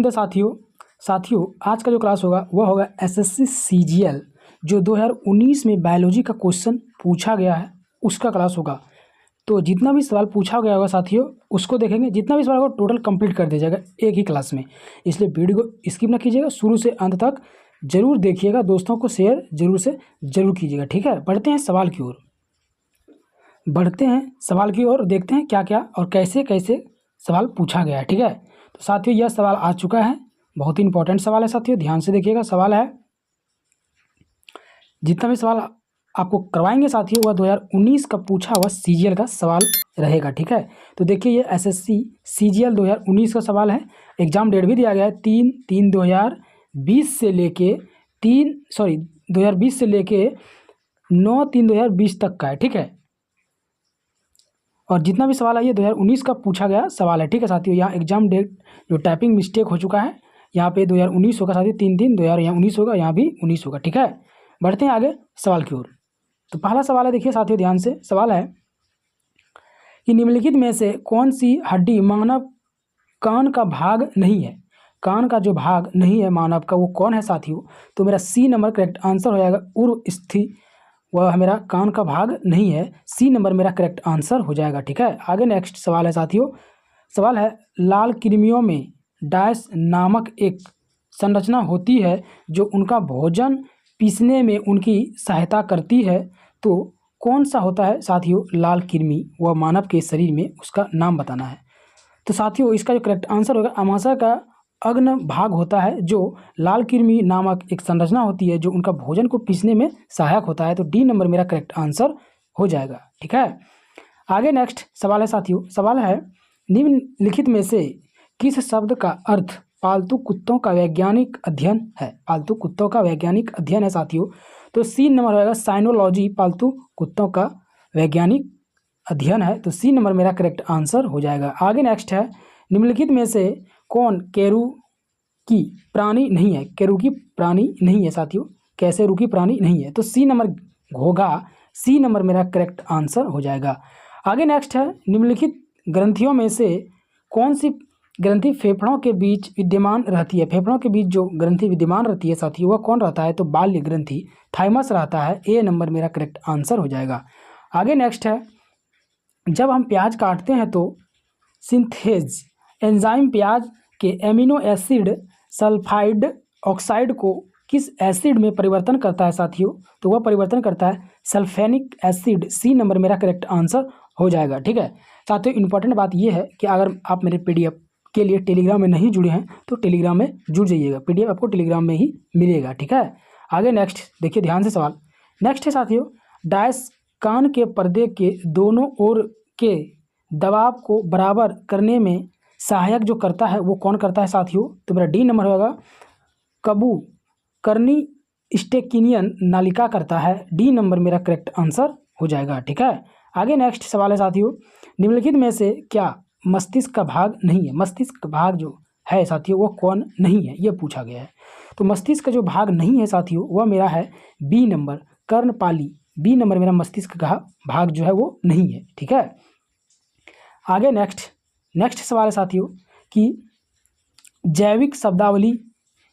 बोलते साथियों आज का जो क्लास होगा वह होगा एसएससी सीजीएल जो 2019 में बायोलॉजी का क्वेश्चन पूछा गया है उसका क्लास होगा। तो जितना भी सवाल पूछा गया होगा साथियों उसको देखेंगे, जितना भी सवाल होगा टोटल कंप्लीट कर दिया जाएगा एक ही क्लास में। इसलिए वीडियो को स्किप ना कीजिएगा, शुरू से अंत तक जरूर देखिएगा, दोस्तों को शेयर जरूर कीजिएगा। ठीक है, बढ़ते हैं सवाल की ओर, देखते हैं क्या क्या और कैसे कैसे सवाल पूछा गया है। ठीक है, तो साथियों यह सवाल आ चुका है, बहुत ही इंपॉर्टेंट सवाल है साथियों, ध्यान से देखिएगा। सवाल है, जितना भी सवाल आपको करवाएंगे साथियों वह 2019 का पूछा हुआ सीजीएल का सवाल रहेगा। ठीक है, तो देखिए ये एसएससी सीजीएल 2019 का सवाल है। एग्जाम डेट भी दिया गया है 3/3/2020 से लेके 9/3/2020 तक का है। ठीक है, और जितना भी सवाल है ये 2019 का पूछा गया सवाल है। ठीक है साथियों, यहाँ एग्जाम डेट जो टाइपिंग मिस्टेक हो चुका है, यहाँ पे 2019 होगा साथियों, 3/3/2019 होगा, यहाँ भी 19 होगा। ठीक है, बढ़ते हैं आगे सवाल की ओर। तो पहला सवाल है, देखिए साथियों ध्यान से, सवाल है कि निम्नलिखित में से कौन सी हड्डी मानव कान का भाग नहीं है। कान का जो भाग नहीं है मानव का वो कौन है साथियों? तो मेरा सी नंबर करेक्ट आंसर हो जाएगा उर्स्थि, वह मेरा कान का भाग नहीं है, सी नंबर मेरा करेक्ट आंसर हो जाएगा। ठीक है, आगे नेक्स्ट सवाल है साथियों, सवाल है लाल कृमियों में डैश नामक एक संरचना होती है जो उनका भोजन पीसने में उनकी सहायता करती है, तो कौन सा होता है साथियों लाल कृमि, वह मानव के शरीर में, उसका नाम बताना है। तो साथियों इसका जो करेक्ट आंसर होगा अमाशय का अग्न भाग होता है, जो लाल कृमि नामक एक संरचना होती है जो उनका भोजन को पीसने में सहायक होता है, तो डी नंबर मेरा करेक्ट आंसर हो जाएगा। ठीक है, आगे नेक्स्ट सवाल है साथियों, सवाल है निम्नलिखित में से किस शब्द का अर्थ पालतू कुत्तों का वैज्ञानिक अध्ययन है। पालतू कुत्तों का वैज्ञानिक अध्ययन है साथियों, तो सी नंबर होगा साइनोलॉजी, पालतू कुत्तों का वैज्ञानिक अध्ययन है, तो सी नंबर मेरा करेक्ट आंसर हो जाएगा। आगे नेक्स्ट है, निम्नलिखित में से कौन केरूकी प्राणी नहीं है। केरूकी प्राणी नहीं है साथियों, कैसे रुकी प्राणी नहीं है, तो सी नंबर होगा, सी नंबर मेरा करेक्ट आंसर हो जाएगा। आगे नेक्स्ट है, निम्नलिखित ग्रंथियों में से कौन सी ग्रंथि फेफड़ों के बीच विद्यमान रहती है। फेफड़ों के बीच जो ग्रंथि विद्यमान रहती है साथियों वह कौन रहता है, तो बाल्य ग्रंथि थाइमस रहता है, ए नंबर मेरा करेक्ट आंसर हो जाएगा। आगे नेक्स्ट है, जब हम प्याज काटते हैं तो सिंथेज एंजाइम प्याज के एमिनो एसिड सल्फाइड ऑक्साइड को किस एसिड में परिवर्तन करता है साथियों, तो वह परिवर्तन करता है सल्फेनिक एसिड, सी नंबर मेरा करेक्ट आंसर हो जाएगा। ठीक है साथियों, इंपॉर्टेंट बात यह है कि अगर आप मेरे पीडीएफ के लिए टेलीग्राम में नहीं जुड़े हैं तो टेलीग्राम में जुड़ जाइएगा, पीडीएफ आपको टेलीग्राम में ही मिलेगा। ठीक है, आगे नेक्स्ट देखिए ध्यान से सवाल, नेक्स्ट है साथियों, डैश कान के पर्दे के दोनों ओर के दबाव को बराबर करने में सहायक जो करता है वो कौन करता है साथियों, तो मेरा डी नंबर होगा कबू करनी स्टेकिनियन नालिका करता है, डी नंबर मेरा करेक्ट आंसर हो जाएगा। ठीक है, आगे नेक्स्ट सवाल है साथियों, निम्नलिखित में से क्या मस्तिष्क का भाग नहीं है। मस्तिष्क का भाग जो है साथियों वो कौन नहीं है, यह पूछा गया है। तो मस्तिष्क का जो भाग नहीं है साथियों वह मेरा है बी नंबर कर्णपाली, बी नंबर मेरा मस्तिष्क का भाग जो है वो नहीं है। ठीक है, आगे नेक्स्ट सवाल है साथियों कि जैविक शब्दावली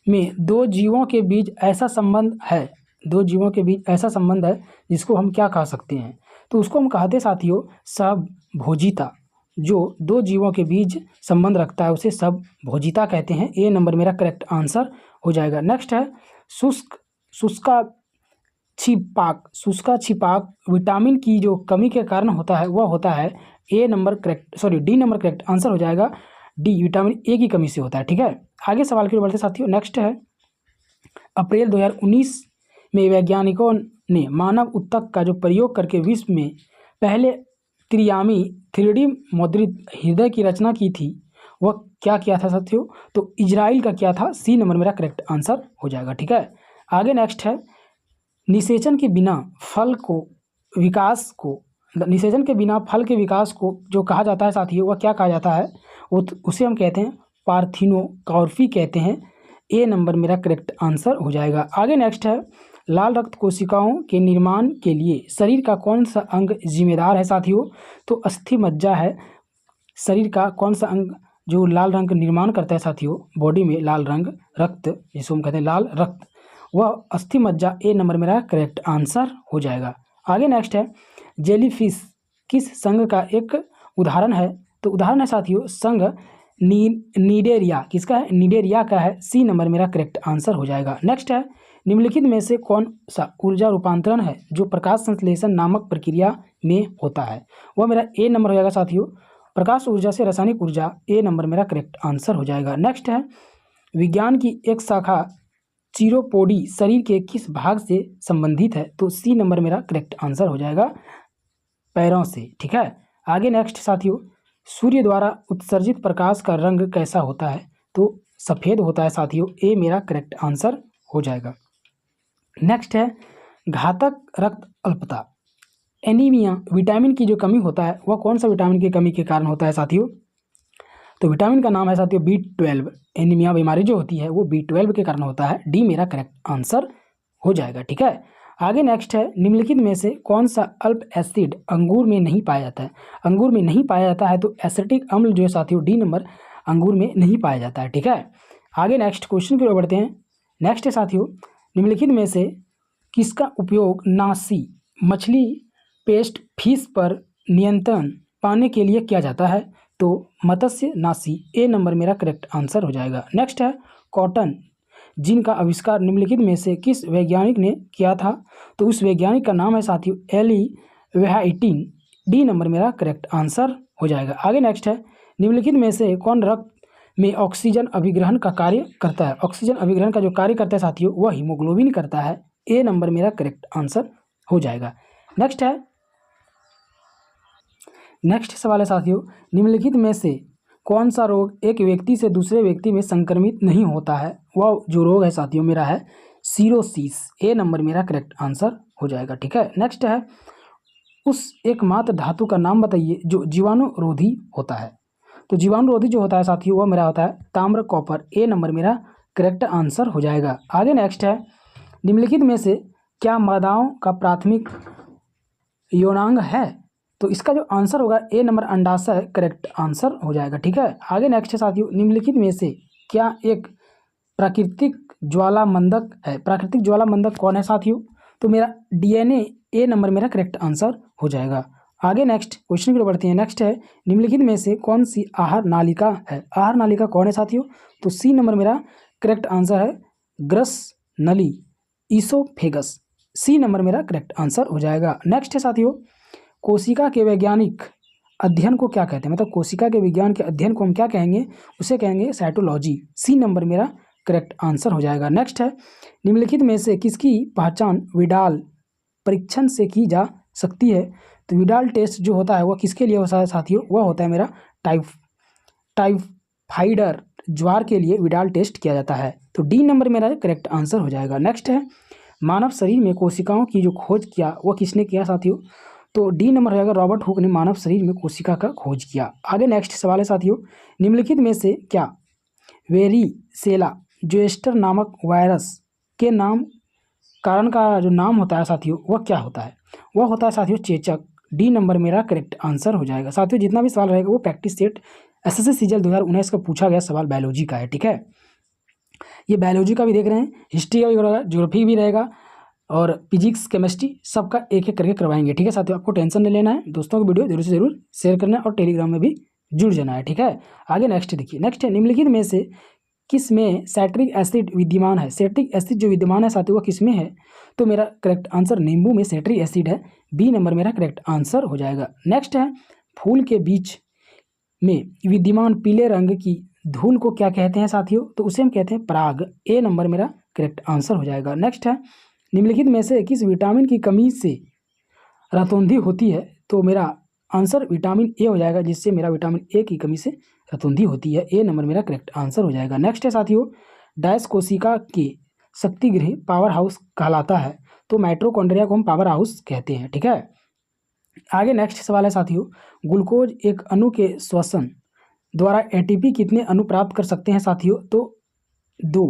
में दो जीवों के बीच ऐसा संबंध है, दो जीवों के बीच ऐसा संबंध है जिसको हम क्या कह सकते हैं, तो उसको हम कहते हैं साथियों सहभोजिता। जो दो जीवों के बीच संबंध रखता है उसे सहभोजिता कहते हैं, ए नंबर मेरा करेक्ट आंसर हो जाएगा। नेक्स्ट है शुष्का छिपाक विटामिन की जो कमी के कारण होता है वह होता है डी नंबर करेक्ट आंसर हो जाएगा, डी विटामिन ए की कमी से होता है। ठीक है, आगे सवाल की ओर बढ़ते साथियों, नेक्स्ट है, अप्रैल 2019 में वैज्ञानिकों ने मानव उत्तक का जो प्रयोग करके विश्व में पहले त्रियामी 3D मुद्रित हृदय की रचना की थी वह क्या किया था साथियों, तो इजराइल का क्या था, सी नंबर मेरा करेक्ट आंसर हो जाएगा। ठीक है, आगे नेक्स्ट है, निषेचन के बिना फल के विकास को जो कहा जाता है साथियों वह क्या कहा जाता है, उसे हम कहते हैं पार्थिनोकॉर्फी कहते हैं, ए नंबर मेरा करेक्ट आंसर हो जाएगा। आगे नेक्स्ट है, लाल रक्त कोशिकाओं के निर्माण के लिए शरीर का कौन सा अंग जिम्मेदार है साथियों, तो अस्थि मज्जा है शरीर का कौन सा अंग जो लाल रंग का निर्माण करता है साथियों बॉडी में, लाल रंग रक्त जिसको हम कहते हैं लाल रक्त, वह अस्थि मज्जा। ए नंबर मेरा करेक्ट आंसर हो जाएगा। आगे नेक्स्ट है जेलीफिश किस संघ का एक उदाहरण है? तो उदाहरण है साथियों संघ नीडेरिया। किसका है? नीडेरिया का है। सी नंबर मेरा करेक्ट आंसर हो जाएगा। नेक्स्ट है निम्नलिखित में से कौन सा ऊर्जा रूपांतरण है जो प्रकाश संश्लेषण नामक प्रक्रिया में होता है? वह मेरा ए नंबर हो जाएगा साथियों प्रकाश ऊर्जा से रासायनिक ऊर्जा। ए नंबर मेरा करेक्ट आंसर हो जाएगा। नेक्स्ट है विज्ञान की एक शाखा चिरोपोडी शरीर के किस भाग से संबंधित है? तो सी नंबर मेरा करेक्ट आंसर हो जाएगा पैरों से। ठीक है, आगे नेक्स्ट साथियों सूर्य द्वारा उत्सर्जित प्रकाश का रंग कैसा होता है? तो सफ़ेद होता है साथियों। ए मेरा करेक्ट आंसर हो जाएगा। नेक्स्ट है घातक रक्त अल्पता एनीमिया विटामिन की जो कमी होता है वह कौन सा विटामिन की कमी के कारण होता है साथियों? तो विटामिन का नाम है साथियों B12। एनीमिया बीमारी जो होती है वो B12 के कारण होता है। डी मेरा करेक्ट आंसर हो जाएगा। ठीक है, आगे नेक्स्ट है निम्नलिखित में से कौन सा अल्प एसिड अंगूर में नहीं पाया जाता है? अंगूर में नहीं पाया जाता है तो एसिटिक अम्ल जो है साथियों डी नंबर अंगूर में नहीं पाया जाता है। ठीक है, आगे नेक्स्ट क्वेश्चन की ओर बढ़ते हैं। नेक्स्ट है साथियों निम्नलिखित में से किसका उपयोग नासी मछली पेस्ट फिश पर नियंत्रण पाने के लिए किया जाता है? तो मत्स्य नासी। ए नंबर मेरा करेक्ट आंसर हो जाएगा। नेक्स्ट है कॉटन जिनका आविष्कार निम्नलिखित में से किस वैज्ञानिक ने किया था? तो उस वैज्ञानिक का नाम है साथियों एली व्हाइटिन। डी नंबर मेरा करेक्ट आंसर हो जाएगा। आगे नेक्स्ट है निम्नलिखित में से कौन रक्त में ऑक्सीजन अभिग्रहण का कार्य करता है? ऑक्सीजन अभिग्रहण का जो कार्य करता है साथियों वह हीमोग्लोबिन करता है। ए नंबर मेरा करेक्ट आंसर हो जाएगा। नेक्स्ट सवाल है साथियों निम्नलिखित में से कौन सा रोग एक व्यक्ति से दूसरे व्यक्ति में संक्रमित नहीं होता है? वह जो रोग है साथियों मेरा है सीरोसिस। ए नंबर मेरा करेक्ट आंसर हो जाएगा। ठीक है, नेक्स्ट है उस एकमात्र धातु का नाम बताइए जो जीवाणुरोधी होता है। तो जीवाणुरोधी जो होता है साथियों वह मेरा होता है ताम्र कॉपर। ए नंबर मेरा करेक्ट आंसर हो जाएगा। आगे नेक्स्ट है निम्नलिखित में से क्या मादाओं का प्राथमिक यौनांग है? तो इसका जो आंसर होगा ए नंबर अंडाशय करेक्ट आंसर हो जाएगा। ठीक है, आगे नेक्स्ट है साथियों निम्नलिखित में से क्या एक प्राकृतिक ज्वालामंदक है? प्राकृतिक ज्वालामंदक कौन है साथियों? तो मेरा DNA। ए नंबर मेरा करेक्ट आंसर हो जाएगा। आगे नेक्स्ट क्वेश्चन की ओर बढ़ते हैं। नेक्स्ट है निम्नलिखित में से कौन सी आहार नालिका है? आहार नालिका कौन है साथियों? तो सी नंबर मेरा करेक्ट आंसर है ग्रस नली ईसोफेगस। सी नंबर मेरा करेक्ट आंसर हो जाएगा। नेक्स्ट है साथियों कोशिका के वैज्ञानिक अध्ययन को क्या कहते हैं? मतलब कोशिका के विज्ञान के अध्ययन को हम क्या कहेंगे? उसे कहेंगे साइटोलॉजी। सी नंबर मेरा करेक्ट आंसर हो जाएगा। नेक्स्ट है निम्नलिखित में से किसकी पहचान विडाल परीक्षण से की जा सकती है? तो विडाल टेस्ट जो होता है वह किसके लिए होता है साथियों? वह होता है मेरा टाइफाइडर ज्वार के लिए विडाल टेस्ट किया जाता है। तो डी नंबर मेरा करेक्ट आंसर हो जाएगा। नेक्स्ट है मानव शरीर में कोशिकाओं की जो खोज किया वह किसने किया साथियों? तो डी नंबर हो जाएगा रॉबर्ट हुक ने मानव शरीर में कोशिका का खोज किया। आगे नेक्स्ट सवाल है साथियों निम्नलिखित में से क्या वेरिसेला जोस्टर नामक वायरस के नाम कारण का जो नाम होता है साथियों वह क्या होता है? वह होता है साथियों चेचक। डी नंबर मेरा करेक्ट आंसर हो जाएगा। साथियों जितना भी सवाल रहेगा वो प्रैक्टिस सेट SSC सीजल 2019 का पूछा गया सवाल बायोलॉजी का है। ठीक है, ये बायोलॉजी का भी देख रहे हैं, हिस्ट्री का भी रहेगा, ज्योग्राफी भी रहेगा और फिजिक्स केमिस्ट्री सबका एक एक करके करवाएंगे। ठीक है साथियों, आपको टेंशन नहीं लेना है। दोस्तों को वीडियो जरूर से जरूर शेयर करना है और टेलीग्राम में भी जुड़ जाना है। ठीक है, आगे नेक्स्ट देखिए। नेक्स्ट है निम्नलिखित में से किस में सैट्रिक एसिड विद्यमान है? सैट्रिक एसिड जो विद्यमान है साथियों वह किस में है? तो मेरा करेक्ट आंसर नींबू में सैट्रिक एसिड है। बी नंबर मेरा करेक्ट आंसर हो जाएगा। नेक्स्ट है फूल के बीच में विद्यमान पीले रंग की धूल को क्या कहते हैं साथियों? तो उसे हम कहते हैं पराग। ए नंबर मेरा करेक्ट आंसर हो जाएगा। नेक्स्ट है निम्नलिखित में से किस विटामिन की कमी से रतौंधी होती है? तो मेरा आंसर विटामिन ए हो जाएगा, जिससे मेरा विटामिन ए की कमी से रतौंधी होती है। ए नंबर मेरा करेक्ट आंसर हो जाएगा। नेक्स्ट है साथियों डैश कोशिका के शक्ति गृह पावर हाउस कहलाता है? तो माइटोकॉन्ड्रिया को हम पावर हाउस कहते हैं। ठीक है, आगे नेक्स्ट सवाल है साथियों ग्लूकोज एक अणु के श्वसन द्वारा ATP कितने अणु प्राप्त कर सकते हैं साथियों? तो 2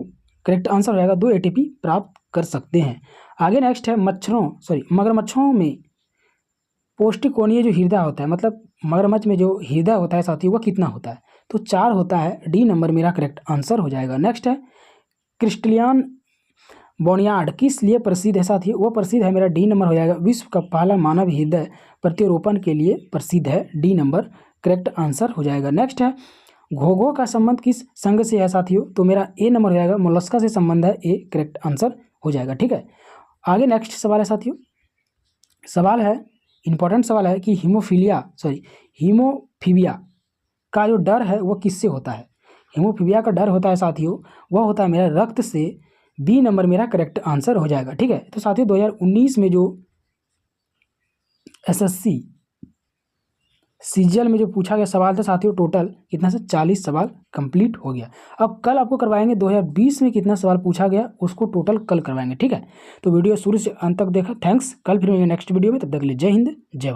करेक्ट आंसर हो जाएगा। 2 ATP प्राप्त कर सकते हैं। आगे नेक्स्ट है मगरमच्छों में पौष्टिक कोणीय जो हृदय होता है, मतलब मगरमच्छ में जो हृदय होता है साथियों वह कितना होता है? तो 4 होता है, डी नंबर मेरा करेक्ट आंसर हो जाएगा। नेक्स्ट है क्रिस्टियान बोनियार्ड किस लिए प्रसिद्ध है साथियों? वो प्रसिद्ध है, मेरा डी नंबर हो जाएगा, विश्व का पहला मानव हृदय प्रत्यारोपण के लिए प्रसिद्ध है, डी नंबर करेक्ट आंसर हो जाएगा। नेक्स्ट है घोघो का संबंध किस संघ से है साथियों? तो मेरा ए नंबर हो जाएगा, मोलस्का से संबंध है, ए करेक्ट आंसर हो जाएगा। ठीक है, आगे नेक्स्ट सवाल है साथियों, सवाल है इंपॉर्टेंट सवाल है कि हीमोफीबिया का जो डर है वो किससे होता है? हीमोफीबिया का डर होता है साथियों, वह होता है मेरा रक्त से, बी नंबर मेरा करेक्ट आंसर हो जाएगा। ठीक है, तो साथियों 2019 में जो एसएससी सीजीएल में जो पूछा गया सवाल था साथियों, टोटल कितना से 40 सवाल कंप्लीट हो गया। अब कल आपको करवाएंगे 2020 में कितना सवाल पूछा गया उसको टोटल कल करवाएंगे। ठीक है, तो वीडियो शुरू से अंत तक देखा, थैंक्स। कल फिर मिलेंगे नेक्स्ट वीडियो में, तब तक के लिए जय हिंद जय भारत।